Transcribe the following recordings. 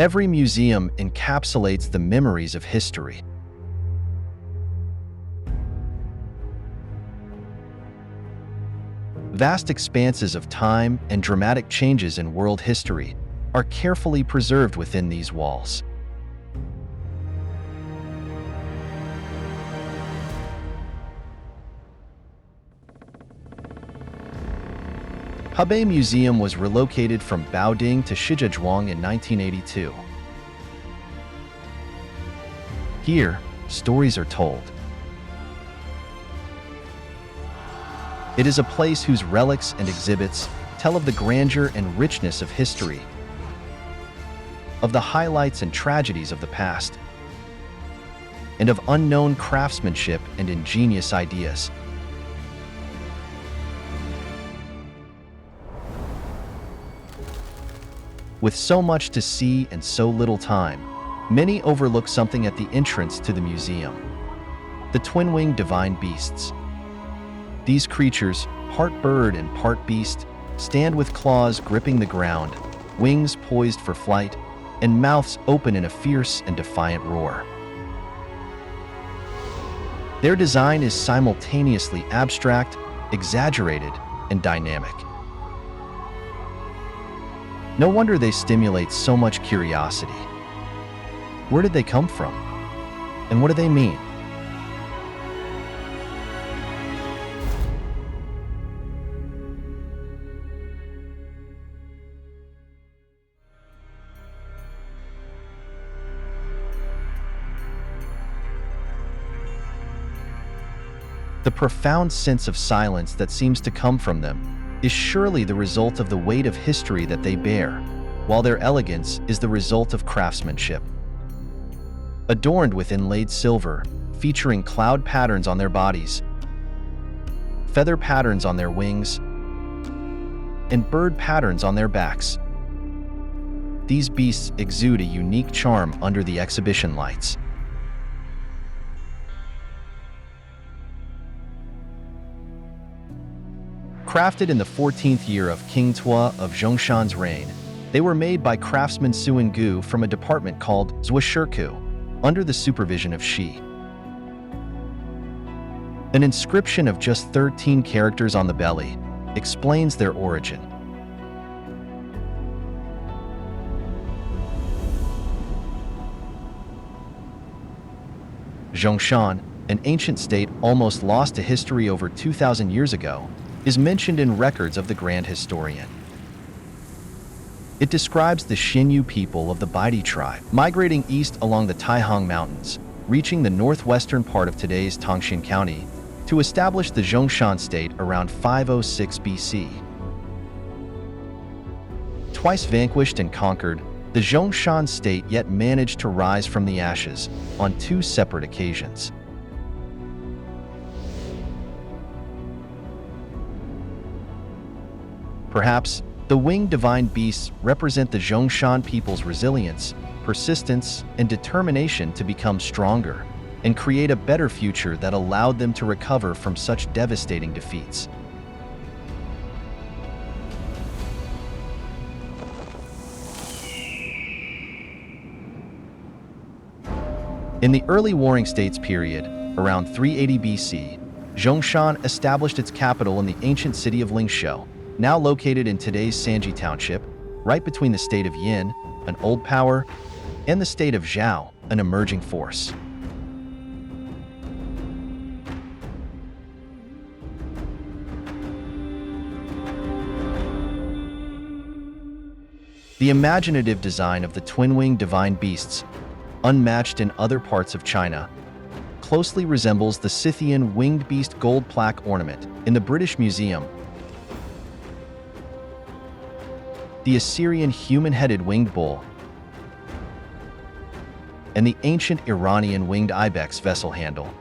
Every museum encapsulates the memories of history. Vast expanses of time and dramatic changes in world history are carefully preserved within these walls. Hebei Museum was relocated from Baoding to Shijiazhuang in 1982. Here, stories are told. It is a place whose relics and exhibits tell of the grandeur and richness of history, of the highlights and tragedies of the past, and of unknown craftsmanship and ingenious ideas. With so much to see and so little time, many overlook something at the entrance to the museum: the twin-winged divine beasts. These creatures, part bird and part beast, stand with claws gripping the ground, wings poised for flight, and mouths open in a fierce and defiant roar. Their design is simultaneously abstract, exaggerated, and dynamic. No wonder they stimulate so much curiosity. Where did they come from? And what do they mean? The profound sense of silence that seems to come from them is surely the result of the weight of history that they bear, while their elegance is the result of craftsmanship. Adorned with inlaid silver, featuring cloud patterns on their bodies, feather patterns on their wings, and bird patterns on their backs, these beasts exude a unique charm under the exhibition lights. Crafted in the 14th year of King Twa of Zhongshan's reign, they were made by craftsman Suen Gu from a department called Zuishirku, under the supervision of Shi. An inscription of just 13 characters on the belly explains their origin. Zhongshan, an ancient state almost lost to history over 2,000 years ago, is mentioned in records of the Grand Historian. It describes the Xinyu people of the Baidi tribe migrating east along the Taihang Mountains, reaching the northwestern part of today's Tangshan County to establish the Zhongshan state around 506 BC. Twice vanquished and conquered, the Zhongshan state yet managed to rise from the ashes on 2 separate occasions. Perhaps the winged divine beasts represent the Zhongshan people's resilience, persistence, and determination to become stronger and create a better future that allowed them to recover from such devastating defeats. In the early Warring States period, around 380 BC, Zhongshan established its capital in the ancient city of Lingshou, now located in today's Sanji Township, right between the state of Yin, an old power, and the state of Zhao, an emerging force. The imaginative design of the twin-winged divine beasts, unmatched in other parts of China, closely resembles the Scythian winged beast gold plaque ornament in the British Museum, the Assyrian human-headed winged bull, and the ancient Iranian winged ibex vessel handle.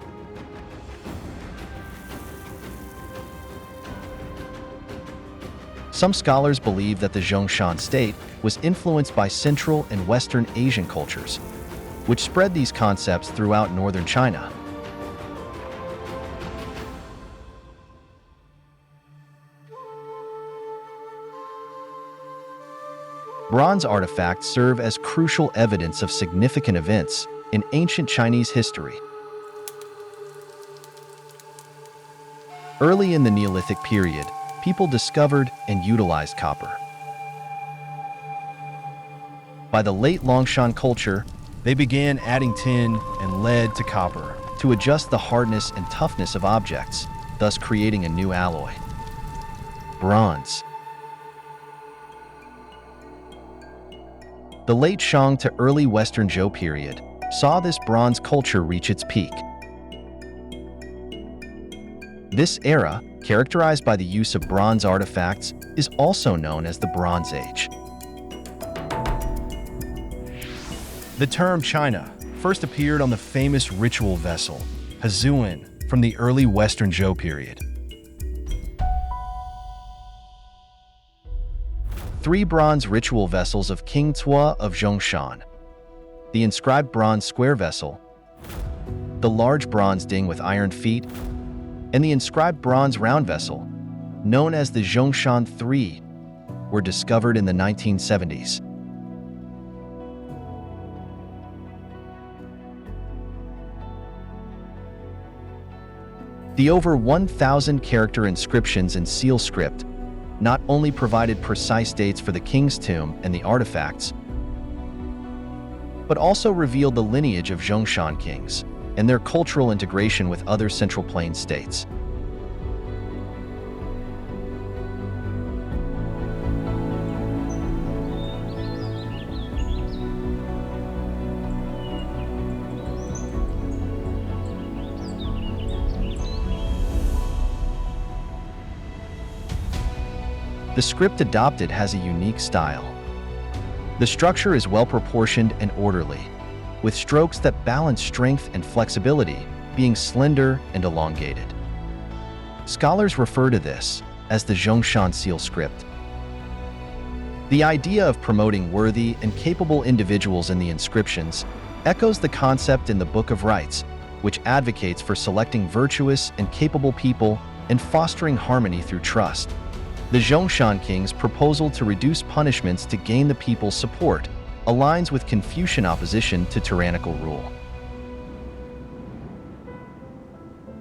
Some scholars believe that the Zhongshan state was influenced by Central and Western Asian cultures, which spread these concepts throughout northern China. Bronze artifacts serve as crucial evidence of significant events in ancient Chinese history. Early in the Neolithic period, people discovered and utilized copper. By the late Longshan culture, they began adding tin and lead to copper to adjust the hardness and toughness of objects, thus creating a new alloy. Bronze. The late Shang to early Western Zhou period saw this bronze culture reach its peak. This era, characterized by the use of bronze artifacts, is also known as the Bronze Age. The term China first appeared on the famous ritual vessel, Hezuan, from the early Western Zhou period. 3 bronze ritual vessels of King Cui of Zhongshan. The inscribed bronze square vessel, the large bronze ding with iron feet, and the inscribed bronze round vessel, known as the Zhongshan III, were discovered in the 1970s. The over 1,000 character inscriptions in seal script not only provided precise dates for the king's tomb and the artifacts, but also revealed the lineage of Zhongshan kings and their cultural integration with other Central Plain states. The script adopted has a unique style. The structure is well-proportioned and orderly, with strokes that balance strength and flexibility, being slender and elongated. Scholars refer to this as the Zhongshan seal script. The idea of promoting worthy and capable individuals in the inscriptions echoes the concept in the Book of Rites, which advocates for selecting virtuous and capable people and fostering harmony through trust. The Zhongshan king's proposal to reduce punishments to gain the people's support aligns with Confucian opposition to tyrannical rule.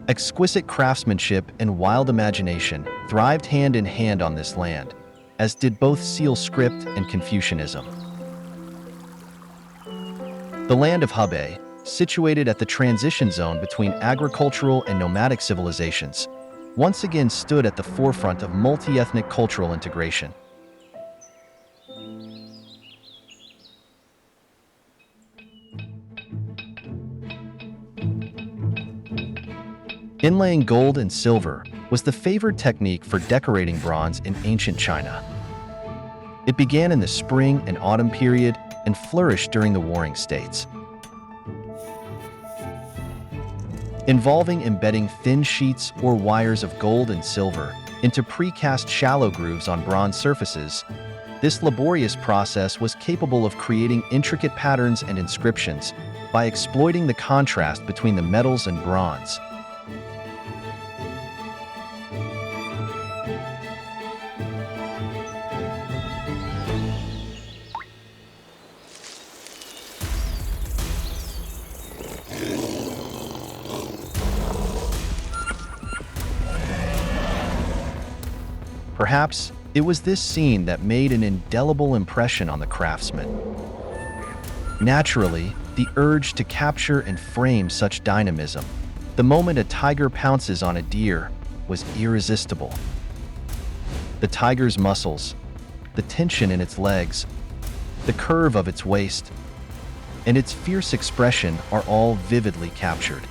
Exquisite craftsmanship and wild imagination thrived hand in hand on this land, as did both seal script and Confucianism. The land of Hebei, situated at the transition zone between agricultural and nomadic civilizations, once again stood at the forefront of multi-ethnic cultural integration. Inlaying gold and silver was the favored technique for decorating bronze in ancient China. It began in the spring and autumn period and flourished during the Warring States. Involving embedding thin sheets or wires of gold and silver into precast shallow grooves on bronze surfaces, this laborious process was capable of creating intricate patterns and inscriptions by exploiting the contrast between the metals and bronze. Perhaps it was this scene that made an indelible impression on the craftsman. Naturally, the urge to capture and frame such dynamism, the moment a tiger pounces on a deer, was irresistible. The tiger's muscles, the tension in its legs, the curve of its waist, and its fierce expression are all vividly captured.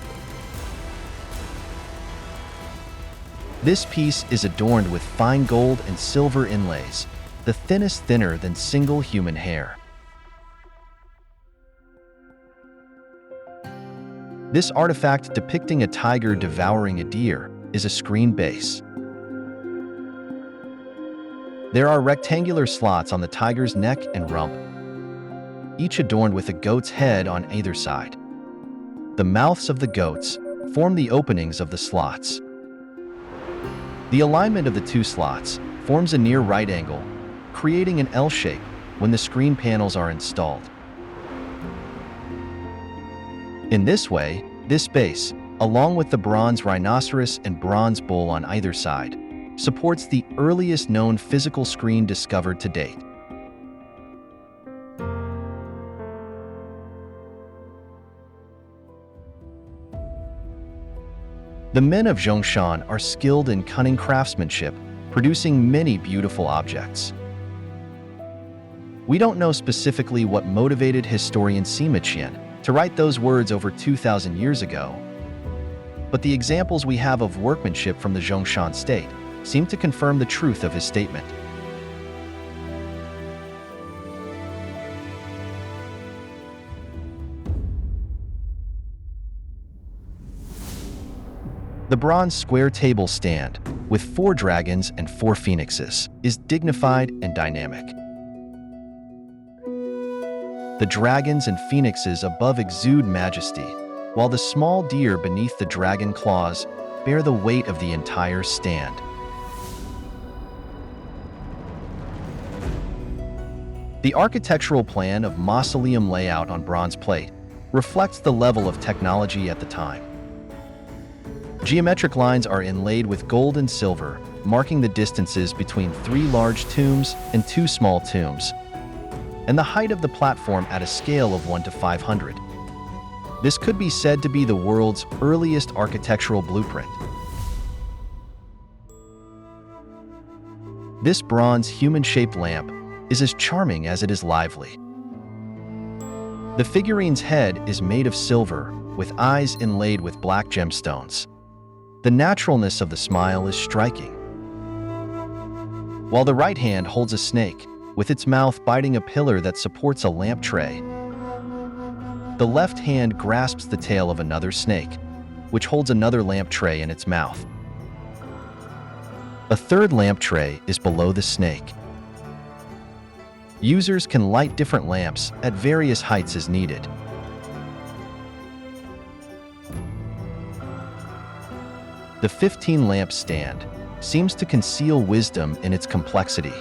This piece is adorned with fine gold and silver inlays, the thinnest thinner than single human hair. This artifact depicting a tiger devouring a deer is a screen base. There are rectangular slots on the tiger's neck and rump, each adorned with a goat's head on either side. The mouths of the goats form the openings of the slots. The alignment of the two slots forms a near right angle, creating an L shape, when the screen panels are installed. In this way, this base, along with the bronze rhinoceros and bronze bull on either side, supports the earliest known physical screen discovered to date. The men of Zhongshan are skilled in cunning craftsmanship, producing many beautiful objects. We don't know specifically what motivated historian Sima Qian to write those words over 2,000 years ago, but the examples we have of workmanship from the Zhongshan state seem to confirm the truth of his statement. The bronze square table stand, with 4 dragons and 4 phoenixes, is dignified and dynamic. The dragons and phoenixes above exude majesty, while the small deer beneath the dragon claws bear the weight of the entire stand. The architectural plan of mausoleum layout on bronze plate reflects the level of technology at the time. Geometric lines are inlaid with gold and silver, marking the distances between 3 large tombs and 2 small tombs, and the height of the platform at a scale of 1 to 500. This could be said to be the world's earliest architectural blueprint. This bronze human-shaped lamp is as charming as it is lively. The figurine's head is made of silver, with eyes inlaid with black gemstones. The naturalness of the smile is striking. While the right hand holds a snake, with its mouth biting a pillar that supports a lamp tray, the left hand grasps the tail of another snake, which holds another lamp tray in its mouth. A third lamp tray is below the snake. Users can light different lamps at various heights as needed. The 15-lamp stand seems to conceal wisdom in its complexity.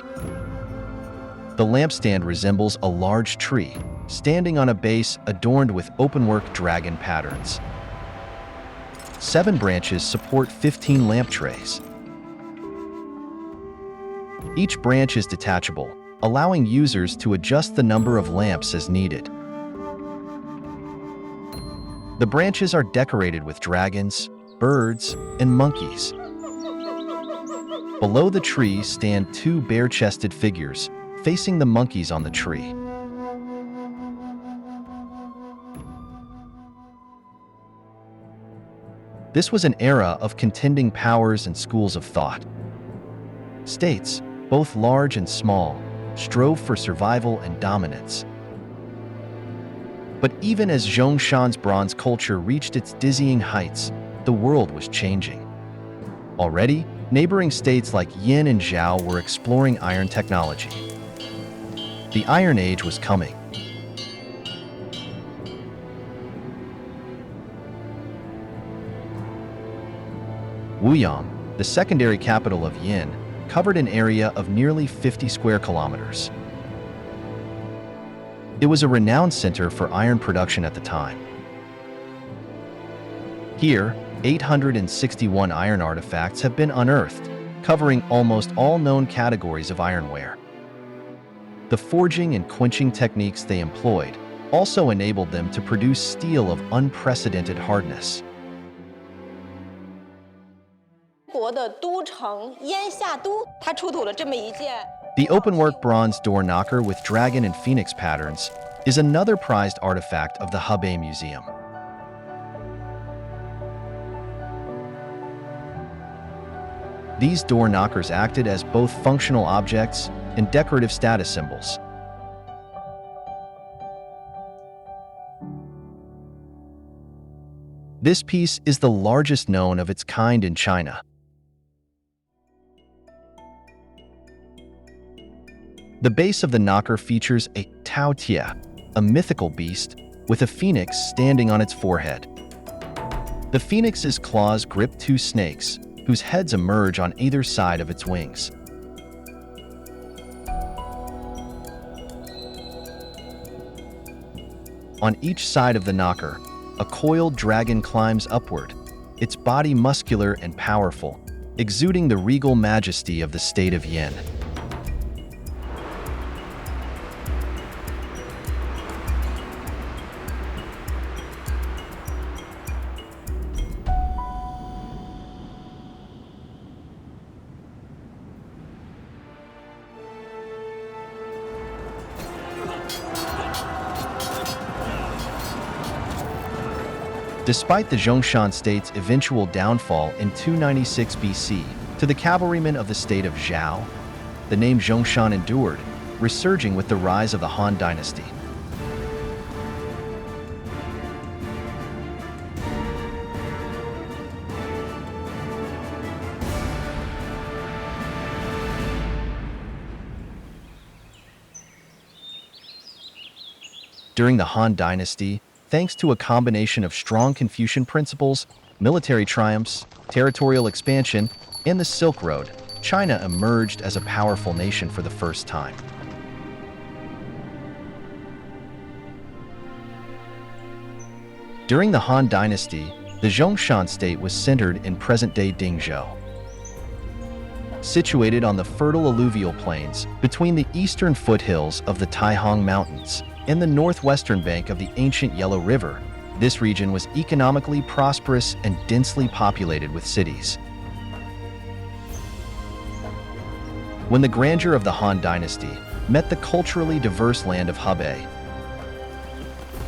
The lampstand resembles a large tree, standing on a base adorned with openwork dragon patterns. 7 branches support 15 lamp trays. Each branch is detachable, allowing users to adjust the number of lamps as needed. The branches are decorated with dragons, birds, and monkeys. Below the tree stand 2 bare-chested figures, facing the monkeys on the tree. This was an era of contending powers and schools of thought. States, both large and small, strove for survival and dominance. But even as Zhongshan's bronze culture reached its dizzying heights, the world was changing. Already, neighboring states like Yin and Zhao were exploring iron technology. The Iron Age was coming. Wuyang, the secondary capital of Yin, covered an area of nearly 50 square kilometers. It was a renowned center for iron production at the time. Here, 861 iron artifacts have been unearthed, covering almost all known categories of ironware. The forging and quenching techniques they employed also enabled them to produce steel of unprecedented hardness. The openwork bronze door knocker with dragon and phoenix patterns is another prized artifact of the Hebei Museum. These door knockers acted as both functional objects and decorative status symbols. This piece is the largest known of its kind in China. The base of the knocker features a Tao Tia, a mythical beast, with a phoenix standing on its forehead. The phoenix's claws grip 2 snakes, whose heads emerge on either side of its wings. On each side of the knocker, a coiled dragon climbs upward, its body muscular and powerful, exuding the regal majesty of the state of Yin. Despite the Zhongshan state's eventual downfall in 296 BC to the cavalrymen of the state of Zhao, the name Zhongshan endured, resurging with the rise of the Han dynasty. During the Han dynasty, thanks to a combination of strong Confucian principles, military triumphs, territorial expansion, and the Silk Road, China emerged as a powerful nation for the first time. During the Han dynasty, the Zhongshan state was centered in present-day Dingzhou. Situated on the fertile alluvial plains between the eastern foothills of the Taihang Mountains and the northwestern bank of the ancient Yellow River, this region was economically prosperous and densely populated with cities. When the grandeur of the Han dynasty met the culturally diverse land of Hebei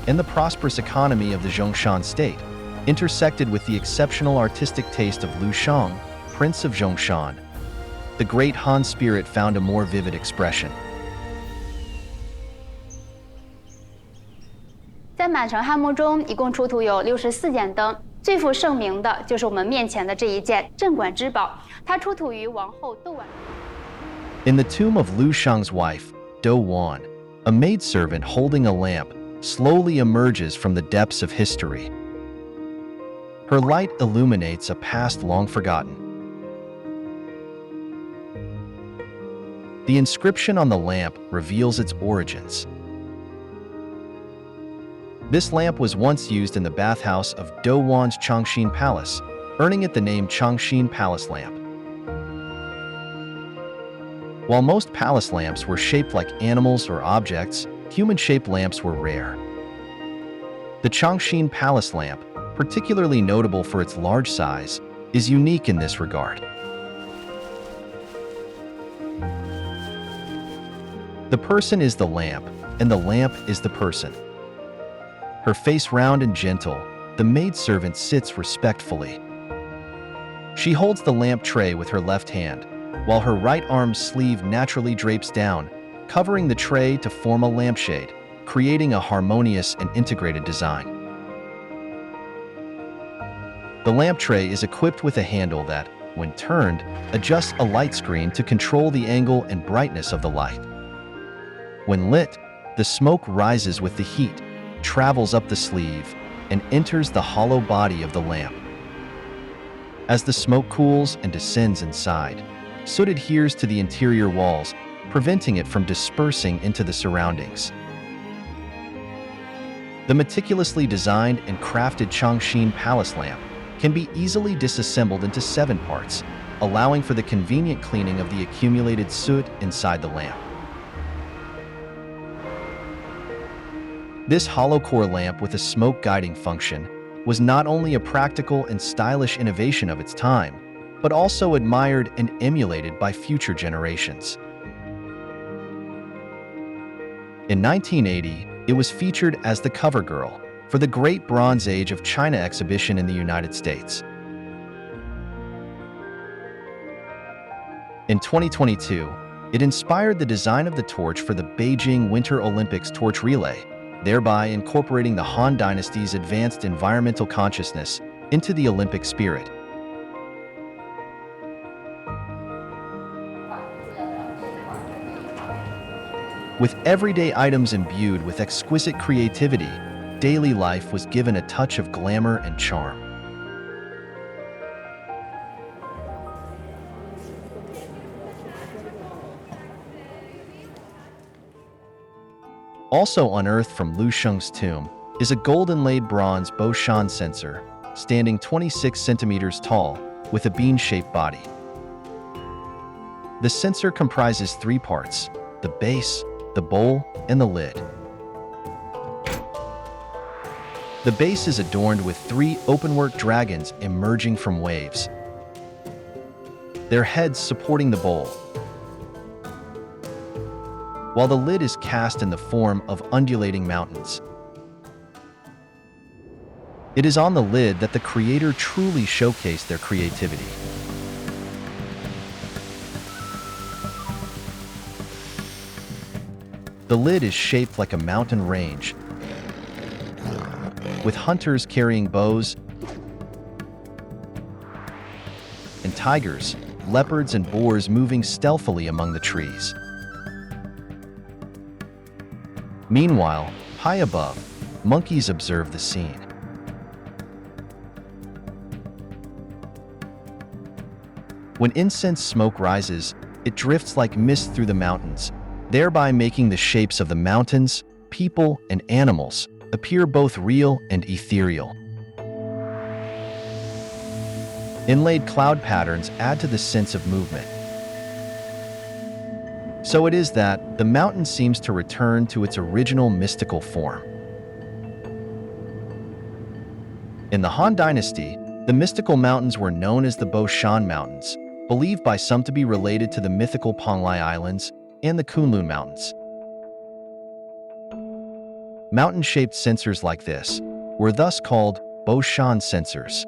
and the prosperous economy of the Zhongshan state, intersected with the exceptional artistic taste of Liu Shang, Prince of Zhongshan, the great Han spirit found a more vivid expression. 在满城汉墓中，一共出土有64件灯，最负盛名的就是我们面前的这一件镇馆之宝，它出土于王后窦婉。In the tomb of Liu Shang's wife, Dou Wan, a maidservant holding a lamp slowly emerges from the depths of history. Her light illuminates a past long forgotten. The inscription on the lamp reveals its origins. This lamp was once used in the bathhouse of Dou Wan's Changxin Palace, earning it the name Changxin Palace Lamp. While most palace lamps were shaped like animals or objects, human-shaped lamps were rare. The Changxin Palace Lamp, particularly notable for its large size, is unique in this regard. The person is the lamp, and the lamp is the person. Her face round and gentle, the maidservant sits respectfully. She holds the lamp tray with her left hand, while her right arm's sleeve naturally drapes down, covering the tray to form a lampshade, creating a harmonious and integrated design. The lamp tray is equipped with a handle that, when turned, adjusts a light screen to control the angle and brightness of the light. When lit, the smoke rises with the heat, travels up the sleeve, and enters the hollow body of the lamp. As the smoke cools and descends inside, soot adheres to the interior walls, preventing it from dispersing into the surroundings. The meticulously designed and crafted Changxin Palace lamp can be easily disassembled into 7 parts, allowing for the convenient cleaning of the accumulated soot inside the lamp. This hollow-core lamp with a smoke guiding function was not only a practical and stylish innovation of its time, but also admired and emulated by future generations. In 1980, it was featured as the cover girl for the Great Bronze Age of China exhibition in the United States. In 2022, it inspired the design of the torch for the Beijing Winter Olympics torch relay, thereby incorporating the Han Dynasty's advanced environmental consciousness into the Olympic spirit. With everyday items imbued with exquisite creativity, daily life was given a touch of glamour and charm. Also unearthed from Liu Shang's tomb is a gold-inlaid bronze Baoshan censer, standing 26 centimeters tall, with a bean-shaped body. The censer comprises three parts: the base, the bowl, and the lid. The base is adorned with three openwork dragons emerging from waves, their heads supporting the bowl, while the lid is cast in the form of undulating mountains. It is on the lid that the creator truly showcased their creativity. The lid is shaped like a mountain range, with hunters carrying bows and tigers, leopards, and boars moving stealthily among the trees. Meanwhile, high above, monkeys observe the scene. When incense smoke rises, it drifts like mist through the mountains, thereby making the shapes of the mountains, people, and animals appear both real and ethereal. Inlaid cloud patterns add to the sense of movement. So it is that the mountain seems to return to its original mystical form. In the Han Dynasty, the mystical mountains were known as the Baoshan Mountains, believed by some to be related to the mythical Penglai Islands and the Kunlun Mountains. Mountain-shaped censers like this were thus called Baoshan censers.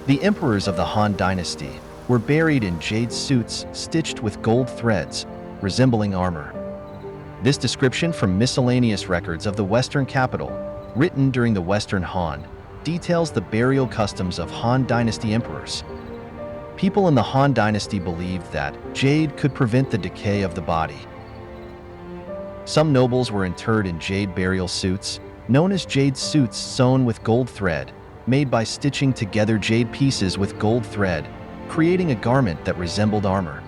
The emperors of the Han Dynasty were buried in jade suits stitched with gold threads, resembling armor. This description from miscellaneous records of the Western capital, written during the Western Han, details the burial customs of Han Dynasty emperors. People in the Han Dynasty believed that jade could prevent the decay of the body. Some nobles were interred in jade burial suits, known as jade suits sewn with gold thread, made by stitching together jade pieces with gold thread, creating a garment that resembled armor.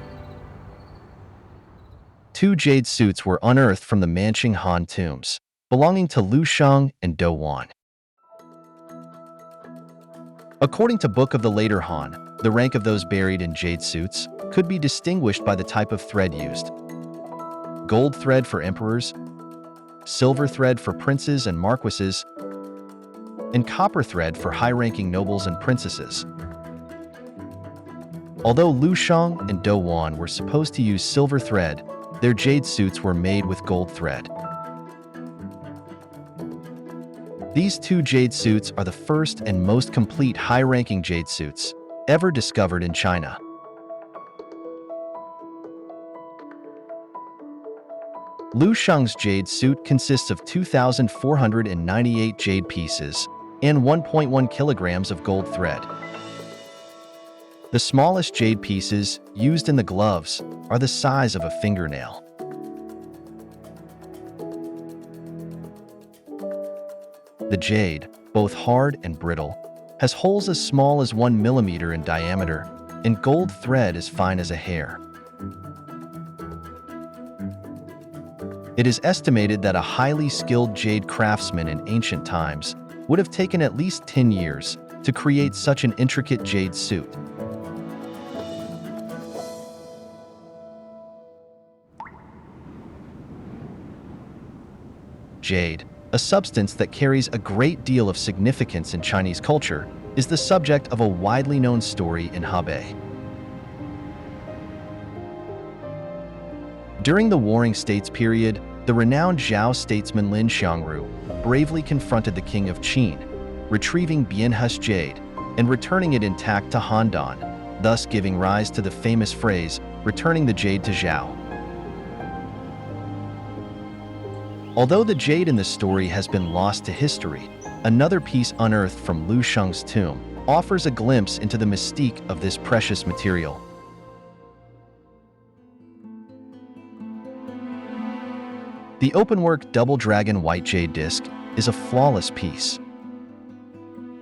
Two jade suits were unearthed from the Manching Han tombs, belonging to Lu Sheng and Do Wan. According to Book of the Later Han, the rank of those buried in jade suits could be distinguished by the type of thread used: gold thread for emperors, silver thread for princes and marquises, and copper thread for high-ranking nobles and princesses. Although Lu Sheng and Do Wan were supposed to use silver thread, their jade suits were made with gold thread. These two jade suits are the first and most complete high-ranking jade suits ever discovered in China. Lu Sheng's jade suit consists of 2,498 jade pieces and 1.1 kilograms of gold thread. The smallest jade pieces used in the gloves are the size of a fingernail. The jade, both hard and brittle, has holes as small as 1 millimeter in diameter and gold thread as fine as a hair. It is estimated that a highly skilled jade craftsman in ancient times would have taken at least 10 years to create such an intricate jade suit. Jade, a substance that carries a great deal of significance in Chinese culture, is the subject of a widely known story in Hebei. During the Warring States period, the renowned Zhao statesman Lin Xiangru bravely confronted the king of Qin, retrieving Bianhu's jade and returning it intact to Handan, thus giving rise to the famous phrase, "returning the jade to Zhao." Although the jade in the story has been lost to history, another piece unearthed from Lu Sheng's tomb offers a glimpse into the mystique of this precious material. The openwork double dragon white jade disc is a flawless piece.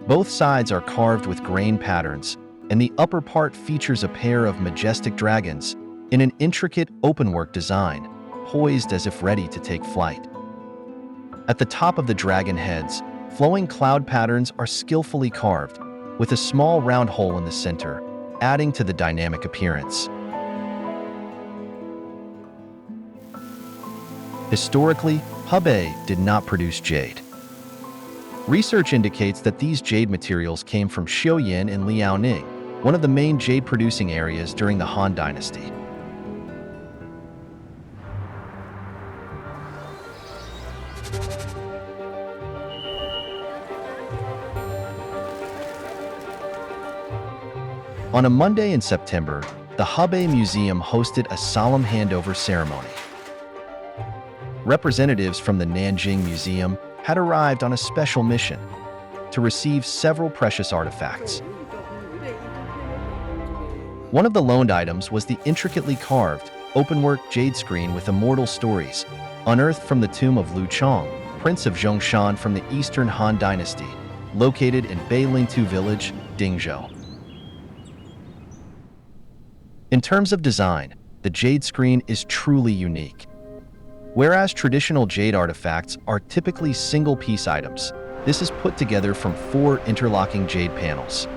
Both sides are carved with grain patterns, and the upper part features a pair of majestic dragons in an intricate openwork design, poised as if ready to take flight. At the top of the dragon heads, flowing cloud patterns are skillfully carved, with a small round hole in the center, adding to the dynamic appearance. Historically, Hebei did not produce jade. Research indicates that these jade materials came from Xiuyin in Liaoning, one of the main jade-producing areas during the Han Dynasty. On a Monday in September, the Hebei Museum hosted a solemn handover ceremony. Representatives from the Nanjing Museum had arrived on a special mission to receive several precious artifacts. One of the loaned items was the intricately carved, open-work jade screen with immortal stories, unearthed from the tomb of Lu Chong, Prince of Zhongshan from the Eastern Han Dynasty, located in Beilingtu Village, Dingzhou. In terms of design, the jade screen is truly unique. Whereas traditional jade artifacts are typically single-piece items, this is put together from 4 interlocking jade panels.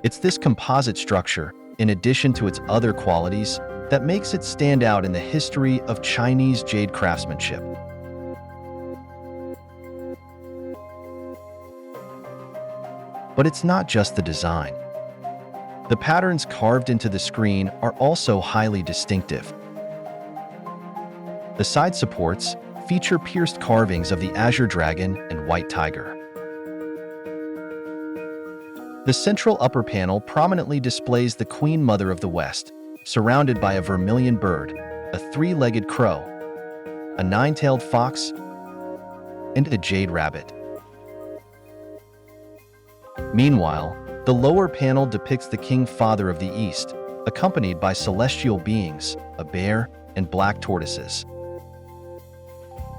It's this composite structure, in addition to its other qualities, that makes it stand out in the history of Chinese jade craftsmanship. But it's not just the design. The patterns carved into the screen are also highly distinctive. The side supports feature pierced carvings of the azure dragon and white tiger. The central upper panel prominently displays the Queen Mother of the West, surrounded by a vermilion bird, a 3-legged crow, a 9-tailed fox, and a jade rabbit. Meanwhile, the lower panel depicts the King Father of the East, accompanied by celestial beings, a bear, and black tortoises.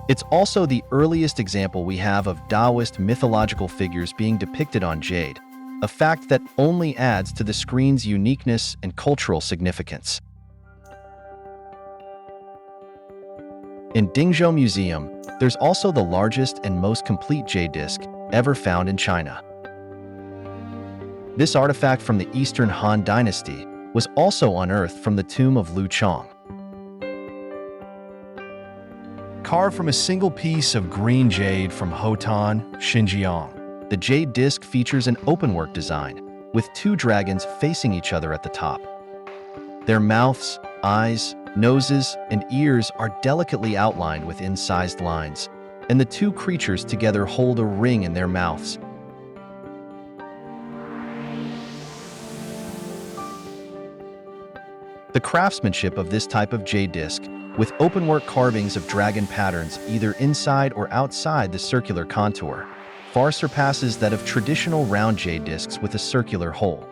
It's also the earliest example we have of Taoist mythological figures being depicted on jade, a fact that only adds to the screen's uniqueness and cultural significance. In Dingzhou Museum, there's also the largest and most complete jade disc ever found in China. This artifact from the Eastern Han Dynasty was also unearthed from the tomb of Lu Chong. Carved from a single piece of green jade from Hotan, Xinjiang, the jade disc features an openwork design, with 2 dragons facing each other at the top. Their mouths, eyes, noses, and ears are delicately outlined with incised lines, and the 2 creatures together hold a ring in their mouths. The craftsmanship of this type of jade disc, with openwork carvings of dragon patterns either inside or outside the circular contour, far surpasses that of traditional round jade discs with a circular hole.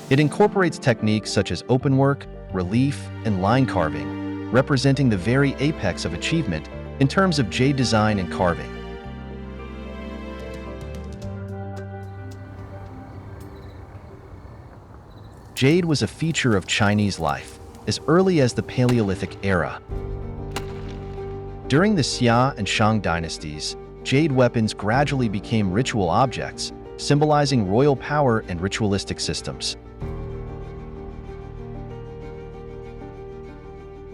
It incorporates techniques such as openwork, relief, and line carving, representing the very apex of achievement in terms of jade design and carving. Jade was a feature of Chinese life as early as the Paleolithic era. During the Xia and Shang dynasties, jade weapons gradually became ritual objects, symbolizing royal power and ritualistic systems.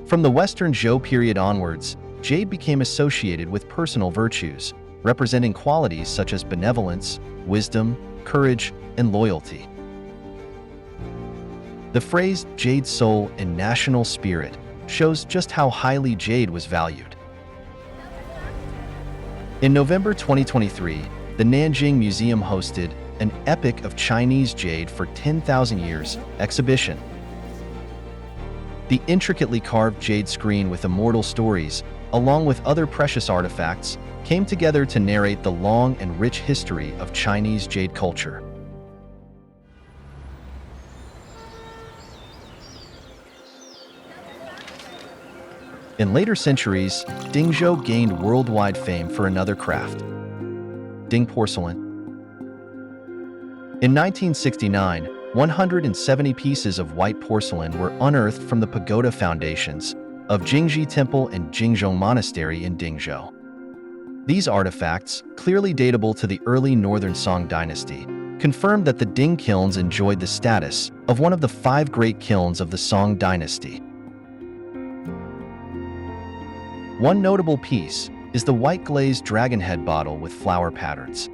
From the Western Zhou period onwards, jade became associated with personal virtues, representing qualities such as benevolence, wisdom, courage, and loyalty. The phrase jade soul and national spirit shows just how highly jade was valued. In November 2023, the Nanjing Museum hosted an Epic of Chinese Jade for 10,000 Years exhibition. The intricately carved jade screen with immortal stories, along with other precious artifacts, came together to narrate the long and rich history of Chinese jade culture. In later centuries, Dingzhou gained worldwide fame for another craft, Ding porcelain. In 1969, 170 pieces of white porcelain were unearthed from the pagoda foundations of Jingji Temple and Jingzhong Monastery in Dingzhou. These artifacts, clearly datable to the early Northern Song dynasty, confirmed that the Ding kilns enjoyed the status of one of the 5 great kilns of the Song dynasty. One notable piece is the white glazed dragon head bottle with flower patterns.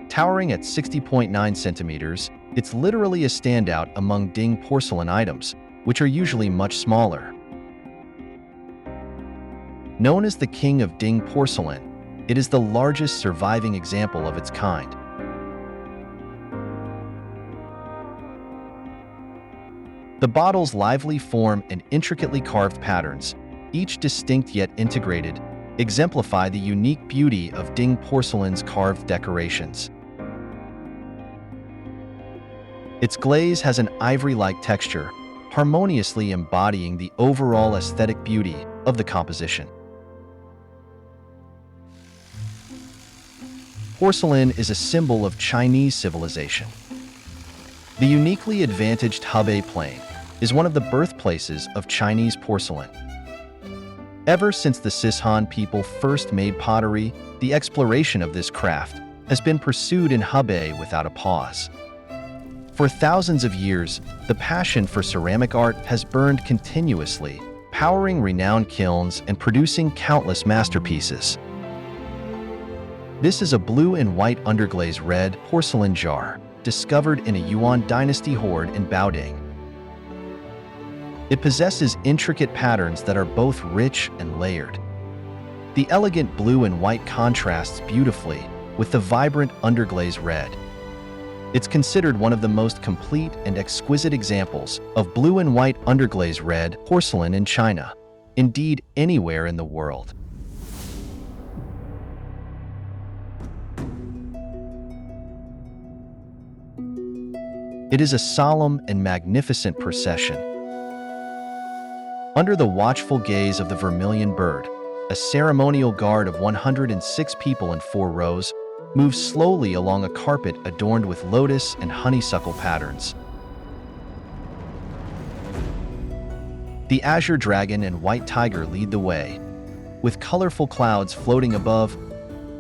Towering at 60.9 centimeters, it's literally a standout among Ding porcelain items, which are usually much smaller. Known as the King of Ding porcelain, it is the largest surviving example of its kind. The bottle's lively form and intricately carved patterns, each distinct yet integrated, exemplify the unique beauty of Ding porcelain's carved decorations. Its glaze has an ivory-like texture, harmoniously embodying the overall aesthetic beauty of the composition. Porcelain is a symbol of Chinese civilization. The uniquely advantaged Hebei Plain is one of the birthplaces of Chinese porcelain. Ever since the Sishan people first made pottery, the exploration of this craft has been pursued in Hebei without a pause. For thousands of years, the passion for ceramic art has burned continuously, powering renowned kilns and producing countless masterpieces. This is a blue and white underglaze red porcelain jar, discovered in a Yuan dynasty hoard in Baoding. It possesses intricate patterns that are both rich and layered. The elegant blue and white contrasts beautifully with the vibrant underglaze red. It's considered one of the most complete and exquisite examples of blue and white underglaze red porcelain in China, indeed anywhere in the world. It is a solemn and magnificent procession. Under the watchful gaze of the vermilion bird, a ceremonial guard of 106 people in 4 rows moves slowly along a carpet adorned with lotus and honeysuckle patterns. The azure dragon and white tiger lead the way, with colorful clouds floating above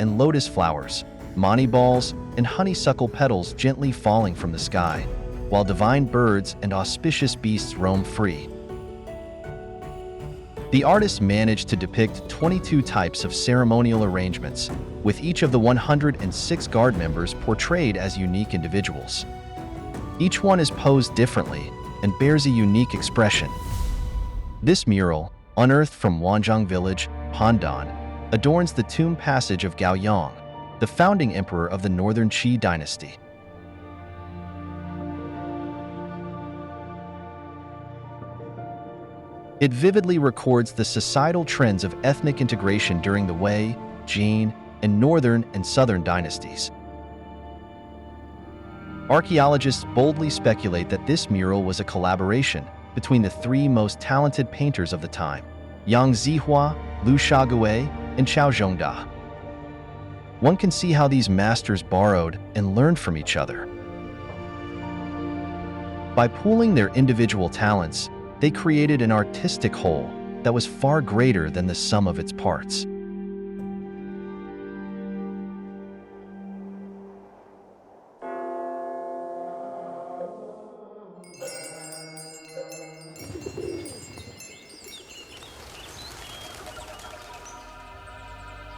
and lotus flowers, mani balls, and honeysuckle petals gently falling from the sky, while divine birds and auspicious beasts roam free. The artist managed to depict 22 types of ceremonial arrangements, with each of the 106 guard members portrayed as unique individuals. Each one is posed differently and bears a unique expression. This mural, unearthed from Wanzhong village, Handan, adorns the tomb passage of Gaoyang, the founding emperor of the Northern Qi dynasty. It vividly records the societal trends of ethnic integration during the Wei, Jin, and Northern and Southern dynasties. Archaeologists boldly speculate that this mural was a collaboration between the 3 most talented painters of the time, Yang Zihua, Liu Shaogui, and Chao Zhongda. One can see how these masters borrowed and learned from each other. By pooling their individual talents, they created an artistic whole that was far greater than the sum of its parts.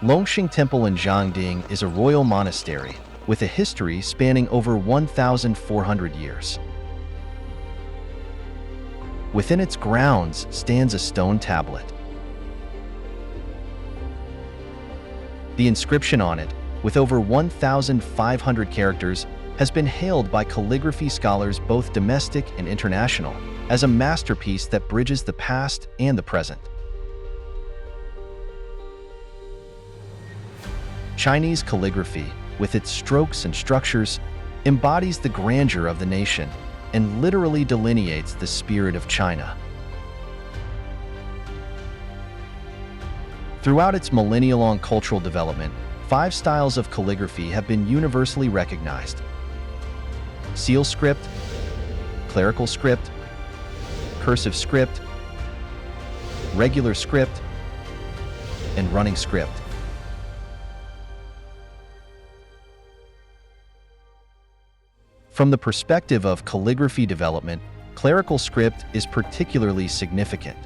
Longxing Temple in Jiangding is a royal monastery with a history spanning over 1,400 years. Within its grounds stands a stone tablet. The inscription on it, with over 1,500 characters, has been hailed by calligraphy scholars both domestic and international as a masterpiece that bridges the past and the present. Chinese calligraphy, with its strokes and structures, embodies the grandeur of the nation and literally delineates the spirit of China. Throughout its millennia-long cultural development, 5 styles of calligraphy have been universally recognized: seal script, clerical script, cursive script, regular script, and running script. From the perspective of calligraphy development, clerical script is particularly significant.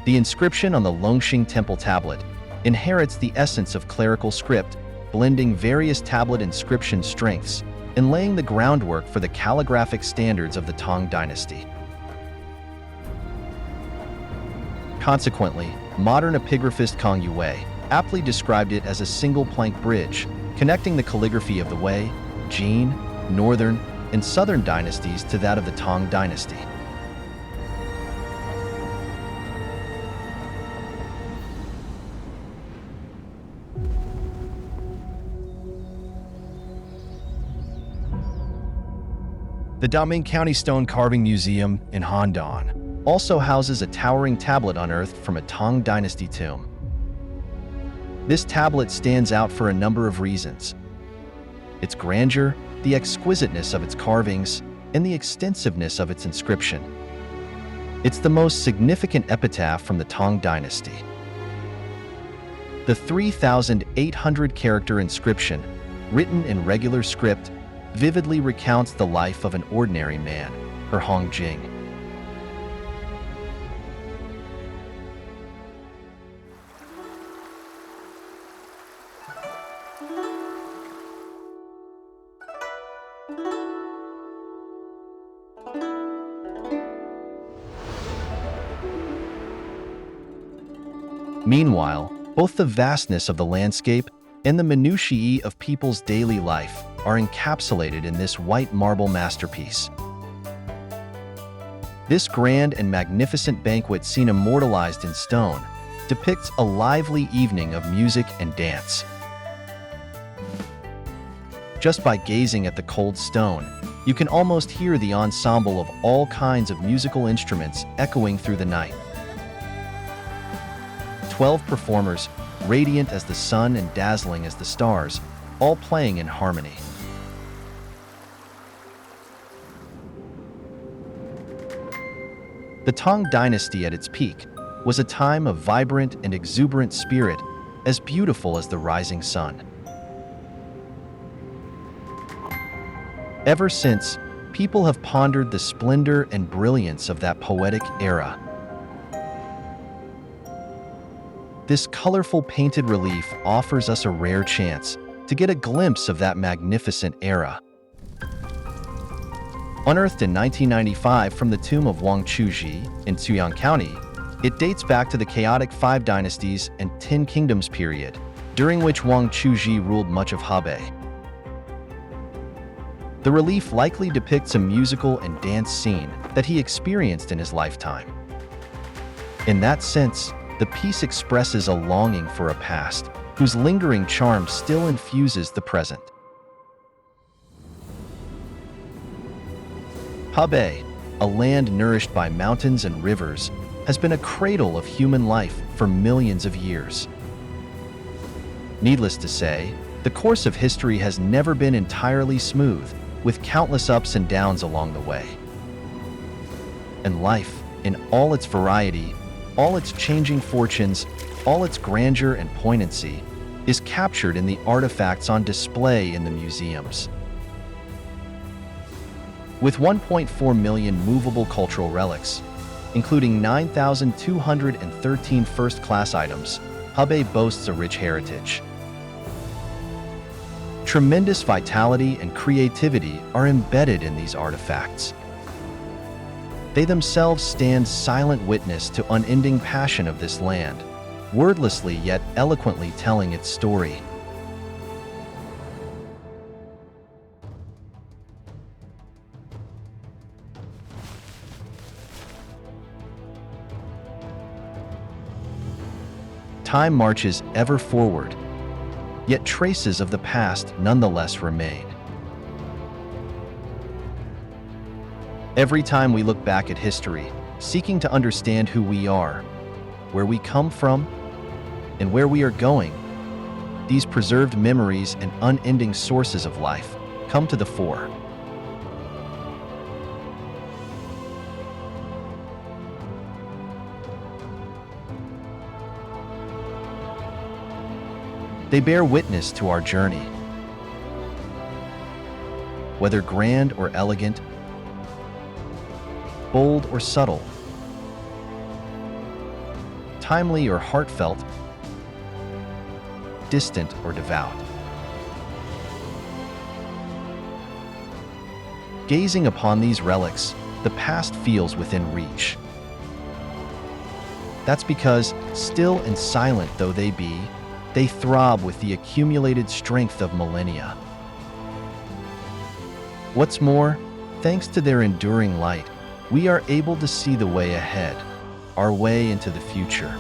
The inscription on the Longxing Temple tablet inherits the essence of clerical script, blending various tablet inscription strengths and laying the groundwork for the calligraphic standards of the Tang Dynasty. Consequently, modern epigraphist Kang Yue aptly described it as a single-plank bridge, connecting the calligraphy of the Wei, Jin, Northern, and Southern dynasties to that of the Tang Dynasty. The Daming County Stone Carving Museum in Handan also houses a towering tablet unearthed from a Tang Dynasty tomb. This tablet stands out for a number of reasons: its grandeur, the exquisiteness of its carvings, and the extensiveness of its inscription. It's the most significant epitaph from the Tang Dynasty. The 3,800-character inscription, written in regular script, vividly recounts the life of an ordinary man, Her Hong Jing. Meanwhile, both the vastness of the landscape and the minutiae of people's daily life are encapsulated in this white marble masterpiece. This grand and magnificent banquet scene immortalized in stone depicts a lively evening of music and dance. Just by gazing at the cold stone, you can almost hear the ensemble of all kinds of musical instruments echoing through the night. 12 performers, radiant as the sun and dazzling as the stars, all playing in harmony. The Tang Dynasty at its peak was a time of vibrant and exuberant spirit, as beautiful as the rising sun. Ever since, people have pondered the splendor and brilliance of that poetic era. This colorful painted relief offers us a rare chance to get a glimpse of that magnificent era. Unearthed in 1995 from the tomb of Wang Chuji in Zuyang County, it dates back to the chaotic 5 dynasties and 10 kingdoms period, during which Wang Chuji ruled much of Hebei. The relief likely depicts a musical and dance scene that he experienced in his lifetime. In that sense, the piece expresses a longing for a past whose lingering charm still infuses the present. Hebei, a land nourished by mountains and rivers, has been a cradle of human life for millions of years. Needless to say, the course of history has never been entirely smooth, with countless ups and downs along the way. And life, in all its variety, all its changing fortunes, all its grandeur and poignancy, is captured in the artifacts on display in the museums. With 1.4 million movable cultural relics, including 9,213 first-class items, Hebei boasts a rich heritage. Tremendous vitality and creativity are embedded in these artifacts. They themselves stand silent witness to unending passion of this land, wordlessly yet eloquently telling its story. Time marches ever forward, yet traces of the past nonetheless remain. Every time we look back at history, seeking to understand who we are, where we come from, and where we are going, these preserved memories and unending sources of life come to the fore. They bear witness to our journey. Whether grand or elegant, bold or subtle, timely or heartfelt, distant or devout. Gazing upon these relics, the past feels within reach. That's because, still and silent though they be, they throb with the accumulated strength of millennia. What's more, thanks to their enduring light, we are able to see the way ahead, our way into the future.